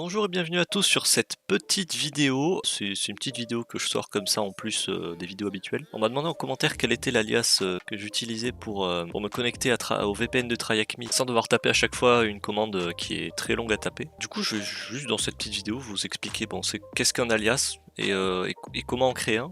Bonjour et bienvenue à tous sur cette petite vidéo. C'est une petite vidéo que je sors comme ça en plus des vidéos habituelles. On m'a demandé en commentaire quel était l'alias que j'utilisais pour me connecter au VPN de TryHackMe sans devoir taper à chaque fois une commande qui est très longue à taper. Du coup, je vais juste dans cette petite vidéo vous expliquer c'est qu'est-ce qu'un alias et comment en créer un.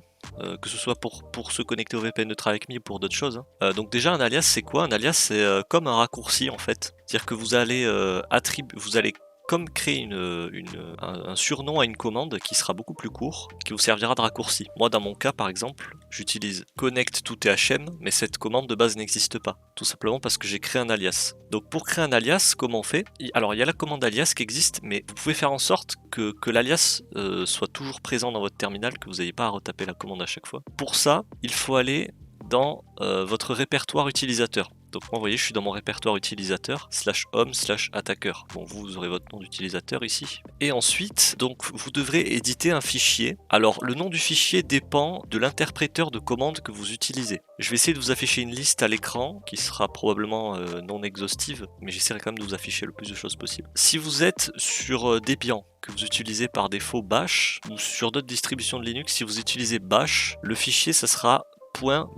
Que ce soit pour se connecter au VPN de TryHackMe ou pour d'autres choses. Donc déjà un alias c'est quoi? Un alias c'est comme un raccourci en fait. C'est-à-dire que vous allez comme créer un surnom à une commande qui sera beaucoup plus court, qui vous servira de raccourci. Moi dans mon cas par exemple, j'utilise connect to THM, mais cette commande de base n'existe pas. Tout simplement parce que j'ai créé un alias. Donc pour créer un alias, comment on fait? Alors il y a la commande alias qui existe, mais vous pouvez faire en sorte que l'alias soit toujours présent dans votre terminal, que vous n'ayez pas à retaper la commande à chaque fois. Pour ça, il faut aller dans votre répertoire utilisateur. Donc moi vous voyez je suis dans mon répertoire utilisateur /home/attacker. Bon vous aurez votre nom d'utilisateur ici. Et ensuite donc vous devrez éditer un fichier. Alors le nom du fichier dépend de l'interpréteur de commande que vous utilisez. Je vais essayer de vous afficher une liste à l'écran qui sera probablement non exhaustive, mais j'essaierai quand même de vous afficher le plus de choses possible. Si vous êtes sur Debian, que vous utilisez par défaut Bash, ou sur d'autres distributions de Linux, si vous utilisez Bash, le fichier ça sera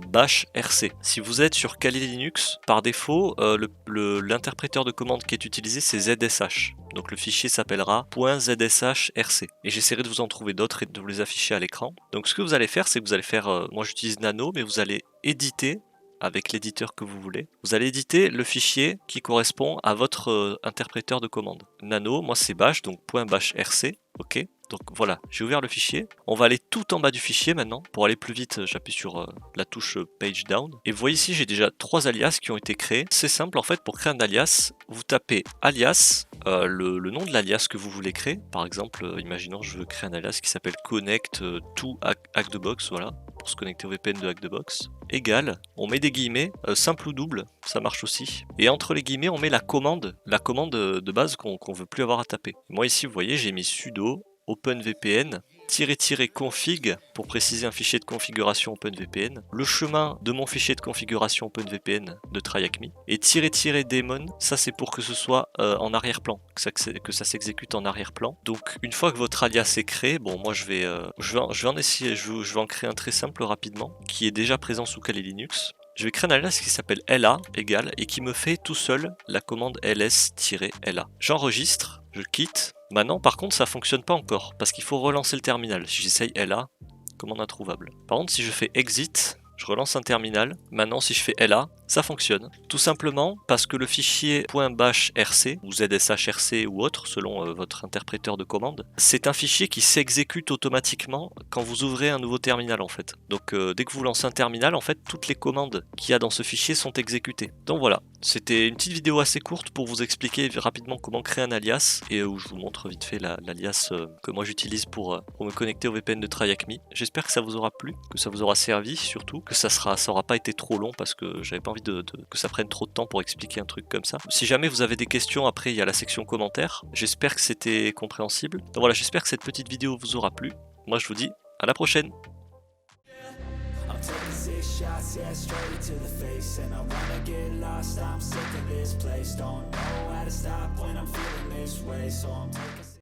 .bashrc. Si vous êtes sur Kali Linux, par défaut, l'interpréteur de commande qui est utilisé c'est ZSH. Donc le fichier s'appellera .zshrc. Et j'essaierai de vous en trouver d'autres et de vous les afficher à l'écran. Donc ce que vous allez faire, c'est que vous allez faire, moi j'utilise Nano, mais vous allez éditer avec l'éditeur que vous voulez. Vous allez éditer le fichier qui correspond à votre interpréteur de commande. Nano, moi c'est bash, donc .bashrc, ok. Donc voilà, j'ai ouvert le fichier. On va aller tout en bas du fichier maintenant. Pour aller plus vite, j'appuie sur la touche Page Down. Et vous voyez ici, j'ai déjà 3 alias qui ont été créés. C'est simple en fait, pour créer un alias, vous tapez alias, le nom de l'alias que vous voulez créer. Par exemple, imaginons je veux créer un alias qui s'appelle connect to Hack-the-Box, voilà, pour se connecter au VPN de Hack-the-Box. Égal, on met des guillemets, simple ou double, ça marche aussi. Et entre les guillemets, on met la commande de base qu'on veut plus avoir à taper. Moi ici, vous voyez, j'ai mis sudo OpenVPN --config pour préciser un fichier de configuration OpenVPN, le chemin de mon fichier de configuration OpenVPN de TryHackMe, et --daemon, ça c'est pour que ce soit en arrière-plan, que ça s'exécute en arrière-plan. Donc une fois que votre alias est créé, bon moi je vais en créer un très simple rapidement, qui est déjà présent sous Kali Linux. Je vais créer un alias qui s'appelle LA égale et qui me fait tout seul la commande ls-la. J'enregistre, je quitte. Maintenant par contre ça fonctionne pas encore parce qu'il faut relancer le terminal. Si j'essaye LA, commande introuvable. Par contre si je fais exit, je relance un terminal. Maintenant si je fais LA, ça fonctionne. Tout simplement parce que le fichier .bashrc ou zshrc ou autre selon votre interpréteur de commande, c'est un fichier qui s'exécute automatiquement quand vous ouvrez un nouveau terminal en fait. Donc dès que vous lancez un terminal, en fait toutes les commandes qu'il y a dans ce fichier sont exécutées. Donc voilà, c'était une petite vidéo assez courte pour vous expliquer rapidement comment créer un alias et où je vous montre vite fait l'alias que moi j'utilise pour me connecter au VPN de TryHackMe. J'espère que ça vous aura plu, que ça vous aura servi surtout, que ça aura pas été trop long parce que j'avais pas envie que ça prenne trop de temps pour expliquer un truc comme ça. Si jamais vous avez des questions, après il y a la section commentaires. J'espère que c'était compréhensible. Donc voilà, j'espère que cette petite vidéo vous aura plu. Moi je vous dis à la prochaine. Taking 6 shots, yeah, straight to the face. And I wanna get lost, I'm sick of this place. Don't know how to stop when I'm feeling this way. So I'm taking